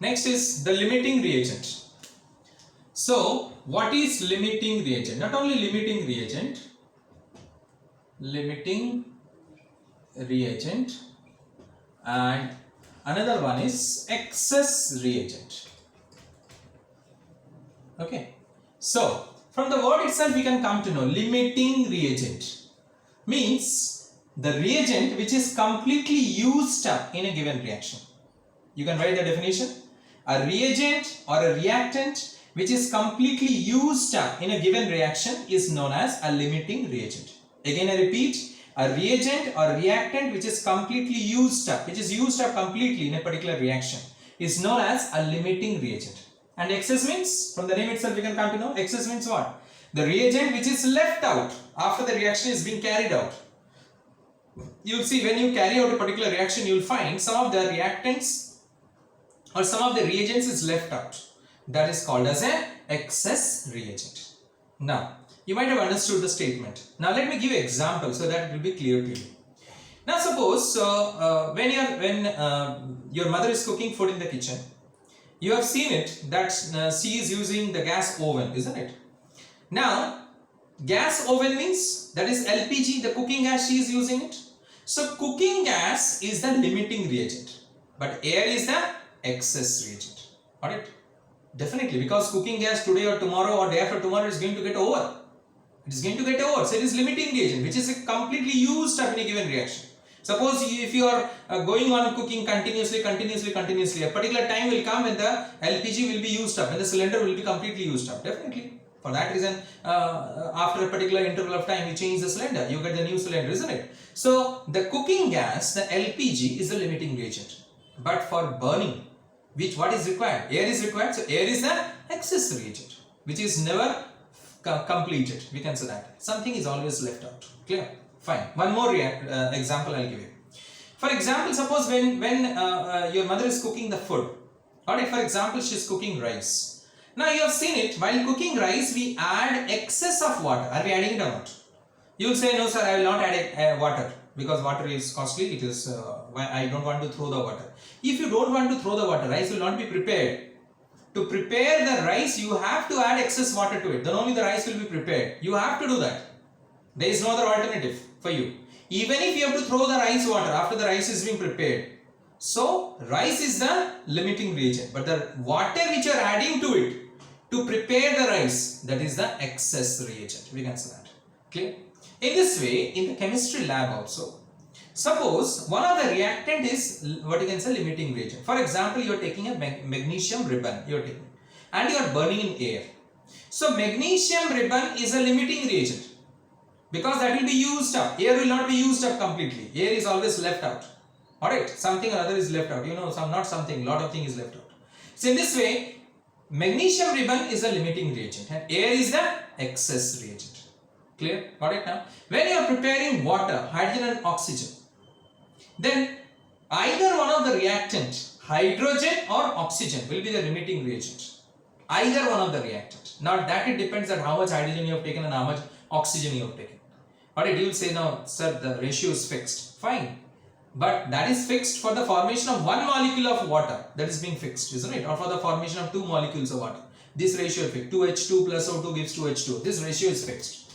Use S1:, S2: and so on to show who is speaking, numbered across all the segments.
S1: Next is the limiting reagent. So what is limiting reagent? Not only limiting reagent and another one is excess reagent. Okay, so from the word itself we can come to know limiting reagent means the reagent which is completely used up in a given reaction. You can write the definition. A reagent or a reactant which is completely used up in a given reaction is known as a limiting reagent. Again I repeat, a reagent or reactant which is completely used up, completely in a particular reaction is known as a limiting reagent. And excess means, from the name itself we can come to know, excess means what? The reagent which is left out after the reaction is being carried out. You'll see when you carry out a particular reaction, you'll find some of the reactants or some of the reagents is left out. That is called as an excess reagent. Now, you might have understood the statement. Now, let me give you an example so that it will be clear to you. Now, suppose when your mother is cooking food in the kitchen, you have seen it that she is using the gas oven, isn't it? Now, gas oven means that is LPG, the cooking gas she is using it. So, cooking gas is the limiting reagent, but air is the excess reagent. Alright? Definitely, because cooking gas today or tomorrow or day after tomorrow is going to get over. It is going to get over. So, it is limiting reagent which is completely used up in a given reaction. Suppose if you are going on cooking continuously, a particular time will come when the LPG will be used up, when the cylinder will be completely used up. Definitely. For that reason, after a particular interval of time, you change the cylinder, you get the new cylinder, isn't it? So, the cooking gas, the LPG is the limiting reagent. But for burning, what is required? Air is required. So, air is the excess reagent, which is never completed. We can say that. Something is always left out. Clear? Fine. One more example I'll give you. For example, suppose when your mother is cooking the food. Alright, for example, she is cooking rice. Now you have seen it, while cooking rice, we add excess of water. Are we adding it or not? You will say, no sir, I will not add water because water is costly. It is, I don't want to throw the water. If you don't want to throw the water, rice will not be prepared. To prepare the rice, you have to add excess water to it. Then only the rice will be prepared. You have to do that. There is no other alternative for you. Even if you have to throw the rice water after the rice is being prepared. So, rice is the limiting reagent. But the water which you are adding to it to prepare the rice, that is the excess reagent. We can say that. Clear? In this way, in the chemistry lab also, suppose one of the reactant is what you can say limiting reagent. For example, you are taking a magnesium ribbon, and you are burning in air. So, magnesium ribbon is a limiting reagent because that will be used up. Air will not be used up completely. Air is always left out. Alright, something or other is left out. You know, lot of things is left out. So, in this way, magnesium ribbon is a limiting reagent and air is the excess reagent. Clear? Got it now? When you are preparing water, hydrogen and oxygen, then either one of the reactant, hydrogen or oxygen, will be the limiting reagent. Either one of the reactant. Now that it depends on how much hydrogen you have taken and how much oxygen you have taken. Alright, you will say, no sir, the ratio is fixed. Fine. But that is fixed for the formation of one molecule of water, that is being fixed, isn't it? Or for the formation of two molecules of water. This ratio is fixed. 2H2 plus O2 gives 2H2. This ratio is fixed.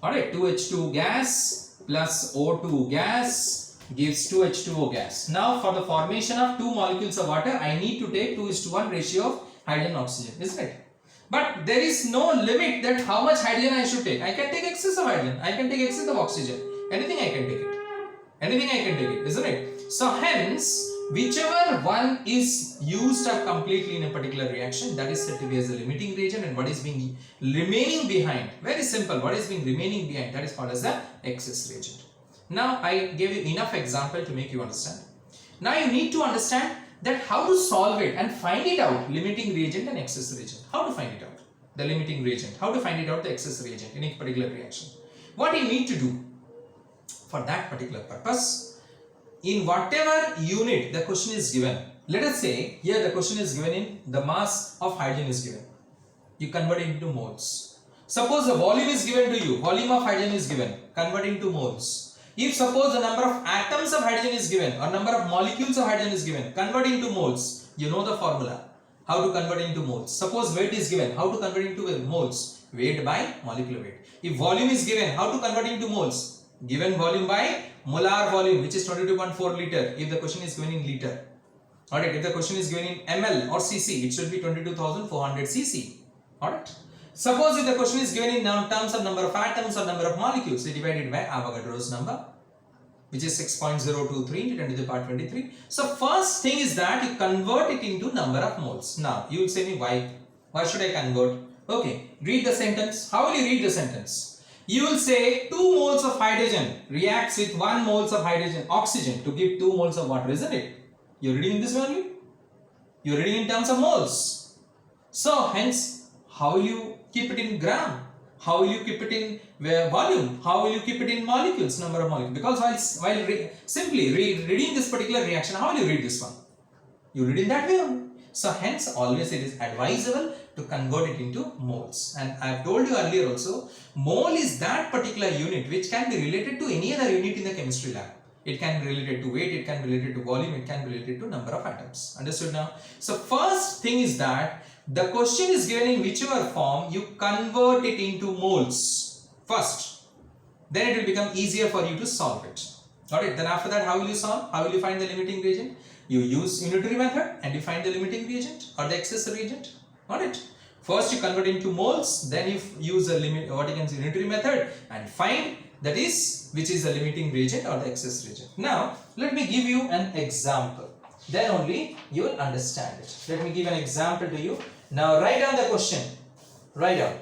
S1: Alright, 2H2 gas plus O2 gas gives 2H2O gas. Now for the formation of two molecules of water, I need to take 2:1 ratio of hydrogen and oxygen, isn't it? But there is no limit that how much hydrogen I should take. I can take excess of hydrogen. I can take excess of oxygen. Anything I can take it. Isn't it? So hence, whichever one is used up completely in a particular reaction, that is said to be as a limiting reagent, and what is being remaining behind, very simple, what is being remaining behind, that is called as the excess reagent. Now I gave you enough example to make you understand. Now you need to understand that how to solve it and find it out, limiting reagent and excess reagent. How to find it out? The limiting reagent. How to find it out, the excess reagent in a particular reaction. What you need to do for that particular purpose, in whatever unit the question is given, let us say here the question is given in the mass of hydrogen is given. You convert it into moles. Suppose the volume is given to you, volume of hydrogen is given, convert into moles. If suppose the number of atoms of hydrogen is given or number of molecules of hydrogen is given, convert into moles. You know the formula. how to convert it into moles. Suppose weight is given, how to convert it into moles? Weight by molecular weight. If volume is given, how to convert it into moles? Given volume by molar volume, which is 22.4 liter. If the question is given in liter. Alright, if the question is given in ml or cc, it should be 22,400 cc. Alright. Suppose if the question is given in terms of number of atoms or number of molecules, they divide it by Avogadro's number, which is 6.023 into 10 to the power 23. So first thing is that you convert it into number of moles. Now you will say me why? Why should I convert? Okay, read the sentence. How will you read the sentence? You will say 2 moles of hydrogen reacts with 1 moles of oxygen to give 2 moles of water, isn't it? You're reading in this only? You're reading in terms of moles. So hence, how will you keep it in gram? How will you keep it in volume? How will you keep it in molecules, number of molecules? Because while simply reading this particular reaction, how will you read this one? You read in that way only. So hence, always it is advisable to convert it into moles. And I have told you earlier also, mole is that particular unit which can be related to any other unit in the chemistry lab. It can be related to weight, it can be related to volume, it can be related to number of atoms. Understood now? So first thing is that the question is given in whichever form, you convert it into moles first. Then it will become easier for you to solve it. Alright, then after that, how will you solve? How will you find the limiting reagent? You use unitary method and you find the limiting reagent or the excess reagent. Alright. First you convert into moles, then you use a unitary method and find that is which is the limiting reagent or the excess reagent. Now let me give you an example. Then only you will understand it. Let me give an example to you. Now write down the question. Write down.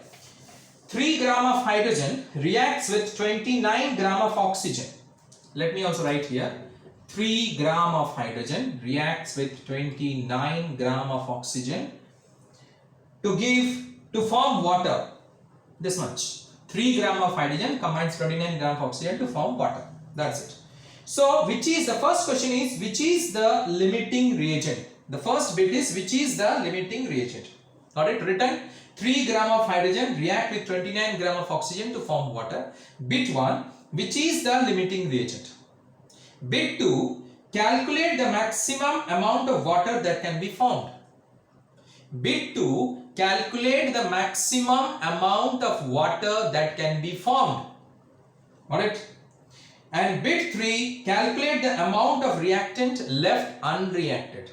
S1: 3 gram of hydrogen reacts with 29 gram of oxygen. Let me also write here. 3 gram of hydrogen reacts with 29 gram of oxygen to form water. This much. 3 gram of hydrogen combines 29 gram of oxygen to form water. That's it. So, the first question is, which is the limiting reagent? The first bit is, which is the limiting reagent? Alright, written 3 gram of hydrogen react with 29 gram of oxygen to form water. Bit 1, which is the limiting reagent? Bit 2, calculate the maximum amount of water that can be formed. Bit 2, calculate the maximum amount of water that can be formed. Alright. And bit 3, calculate the amount of reactant left unreacted.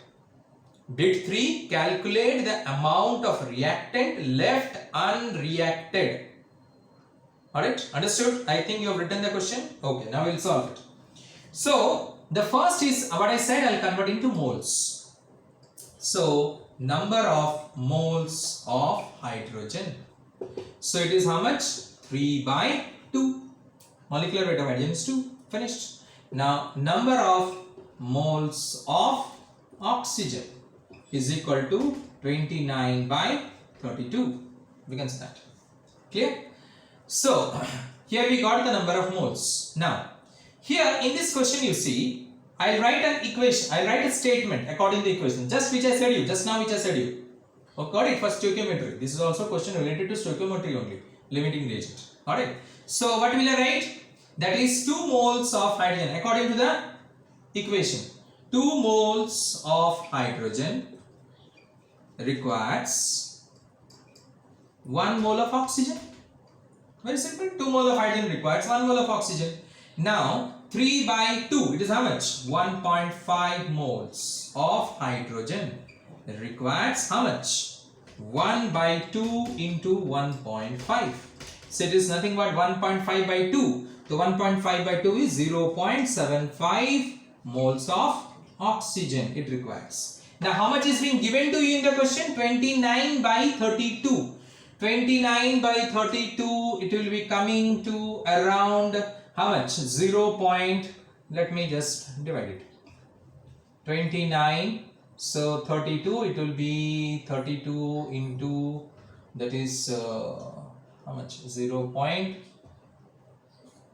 S1: Bit 3, calculate the amount of reactant left unreacted. Alright, understood? I think you have written the question. Okay, now we will solve it. So, the first is what I said, I will convert into moles. So, number of moles of hydrogen. So, it is how much? 3 by 2. Molecular weight of hydrogen is 2. Finished. Now, number of moles of oxygen is equal to 29 by 32. We can see that. Clear? So, here we got the number of moles. Now, here in this question you see, I'll write an equation, I'll write a statement according to the equation, just which I said you, just now which I said you. Oh, got it for stoichiometry. This is also a question related to stoichiometry only, limiting reagent. Alright. So, what will I write? That is 2 moles of hydrogen according to the equation. 2 moles of hydrogen requires 1 mole of oxygen. Very simple. 2 mole of hydrogen requires 1 mole of oxygen. Now 3 by 2, it is how much? 1.5 moles of hydrogen requires how much? 1 by 2 into 1.5. So it is nothing but 1.5 by 2. So 1.5 by 2 is 0.75 moles of oxygen it requires. Now how much is being given to you in the question? 29 by 32. 29 by 32, it will be coming to around how much? 0. Let me just divide it. 29, so 32, it will be 32 into, that is how much? 0.8,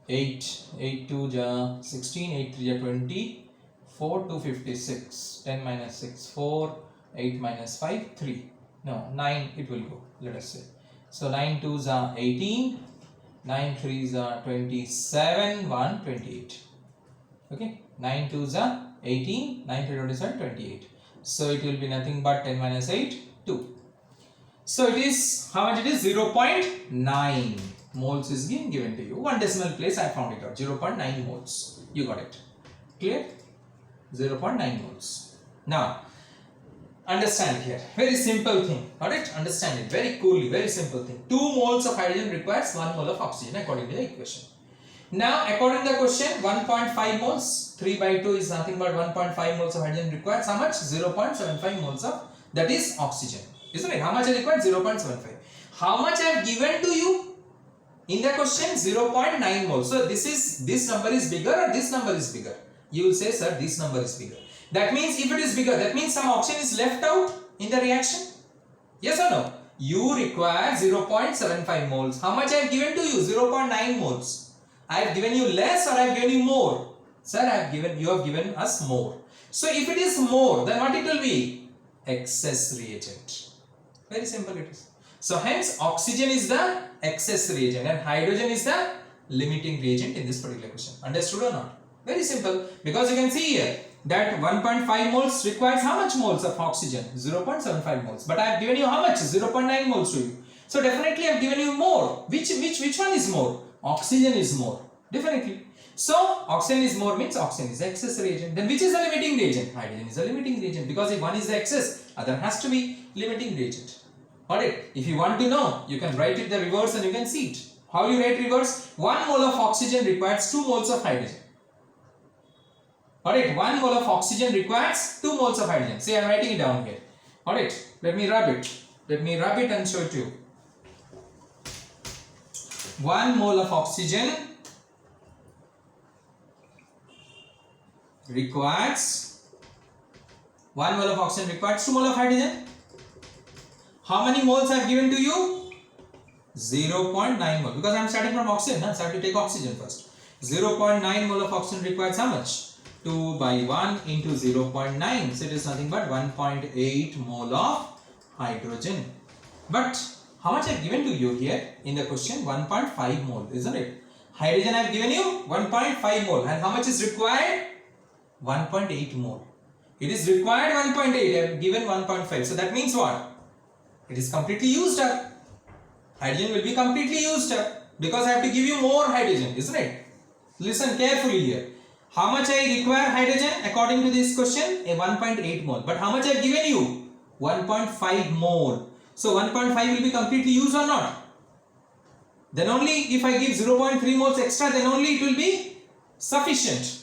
S1: 8 2 ja 16, 8 3 ja 20, 4 256, 10 minus 6, 4, 8 minus 5, 3. No, 9 it will go, let us say. So 9 2s are 18, 9 3s are 27, 1 28. Okay, 9 2s are 18, 9 3 27, 28. So it will be nothing but 10 minus 8, 2. So it is, how much it is? 0.9 moles is given to you. One decimal place I found it out. 0.9 moles. You got it. Clear? 0.9 moles. Now, understand here. Very simple thing. Got it? Understand it very coolly. Very simple thing. 2 moles of hydrogen requires 1 mole of oxygen according to the equation. Now, according to the question, 1.5 moles. 3 by 2 is nothing but 1.5 moles of hydrogen requires how much? 0.75 moles of, that is oxygen. Isn't it? How much I required? 0.75. How much I have given to you in the question? 0.9 moles. So this number is bigger or this number is bigger? You will say, sir, this number is bigger. That means if it is bigger, that means some oxygen is left out in the reaction. Yes or no? You require 0.75 moles. How much I have given to you? 0.9 moles. I have given you less or I have given you more? Sir, you have given us more. So if it is more, then what it will be? Excess reagent. Very simple it is. So hence oxygen is the excess reagent and hydrogen is the limiting reagent in this particular question. Understood or not? Very simple, because you can see here that 1.5 moles requires how much moles of oxygen? 0.75 moles. But I have given you how much? 0.9 moles to you. So definitely I have given you more. Which one is more? Oxygen is more. Definitely. So oxygen is more means oxygen is the excess reagent. Then which is the limiting reagent? Hydrogen is the limiting reagent, because if one is the excess, other has to be limiting reagent. Alright, if you want to know, you can write it the reverse and you can see it. How you write reverse? 1 mole of oxygen requires 2 moles of hydrogen. Alright, 1 mole of oxygen requires 2 moles of hydrogen. See, I am writing it down here. Alright, let me rub it. Let me rub it and show it to you. 1 mole of oxygen requires 1 mole of oxygen requires 2 mole of hydrogen. How many moles I have given to you? 0.9 mole, because I am starting from oxygen, so I have to take oxygen first. 0.9 mole of oxygen requires how much? 2 by 1 into 0.9, so it is nothing but 1.8 mole of hydrogen. But how much I have given to you here in the question? 1.5 mole, isn't it? Hydrogen I have given you 1.5 mole, and how much is required? 1.8 mole. It is required 1.8, I have given 1.5, so that means what? It is completely used up. Hydrogen will be completely used up, because I have to give you more hydrogen, isn't it? Listen carefully here. How much I require hydrogen according to this question? A 1.8 mole. But how much I have given you? 1.5 mole. So 1.5 will be completely used or not? Then only if I give 0.3 moles extra, then only it will be sufficient.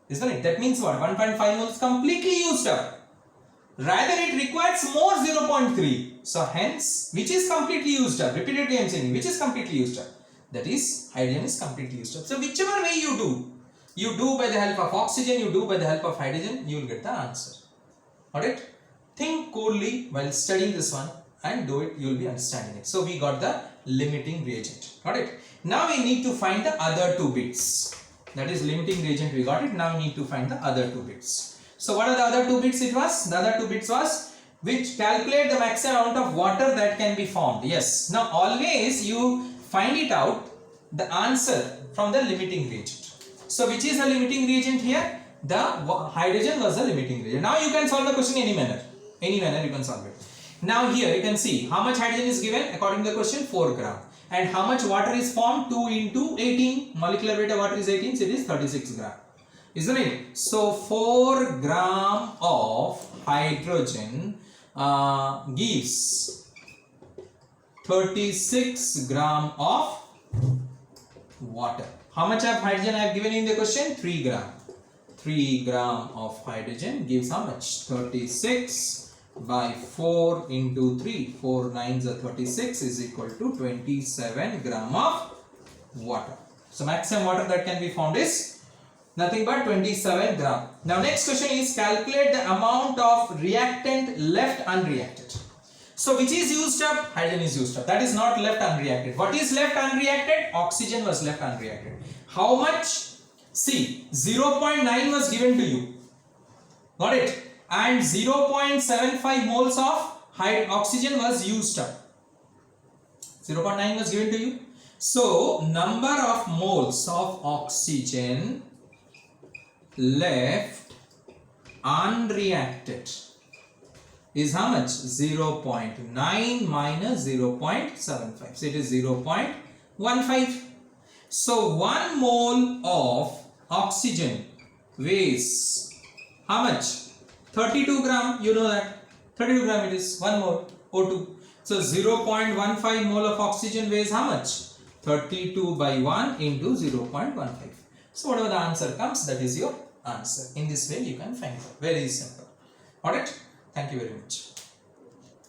S1: Isn't it? That means what? 1.5 moles completely used up. Rather it requires more 0.3. So hence, which is completely used up? Repeatedly I am saying, which is completely used up? That is, hydrogen is completely used up. So whichever way you do by the help of oxygen, you do by the help of hydrogen, you will get the answer. Alright? Think coolly while studying this one and do it, you will be understanding it. So we got the limiting reagent. Alright? Now we need to find the other 2 bits. That is limiting reagent, we got it. Now we need to find the other 2 bits. So what are the other 2 bits it was? The other 2 bits was which calculate the maximum amount of water that can be formed. Yes. Now always you find it out the answer from the limiting reagent. So which is the limiting reagent here? The hydrogen was the limiting reagent. Now you can solve the question any manner. Any manner you can solve it. Now here you can see how much hydrogen is given according to the question, 4 gram. And how much water is formed? 2 into 18. Molecular weight of water is 18, so it is 36 gram. Isn't it? So 4 gram of hydrogen gives 36 gram of water. How much of hydrogen I have given in the question? 3 gram. 3 gram of hydrogen gives how much? 36 by 4 into 3. 4 nines are 36 is equal to 27 gram of water. So maximum water that can be formed is nothing but 27 gram. Now next question is calculate the amount of reactant left unreacted. So which is used up? Hydrogen is used up. That is not left unreacted. What is left unreacted? Oxygen was left unreacted. How much? See, 0.9 was given to you. Got it? And 0.75 moles of oxygen was used up. 0.9 was given to you. So number of moles of oxygen left unreacted is how much? 0.9 minus 0.75. So it is 0.15. So 1 mole of oxygen weighs how much? 32 gram. You know that 32 gram it is 1 mole O2. So 0.15 mole of oxygen weighs how much? 32 by 1 into 0.15. So whatever the answer comes, that is your answer. In this way you can find out. Very simple. Alright. Thank you very much.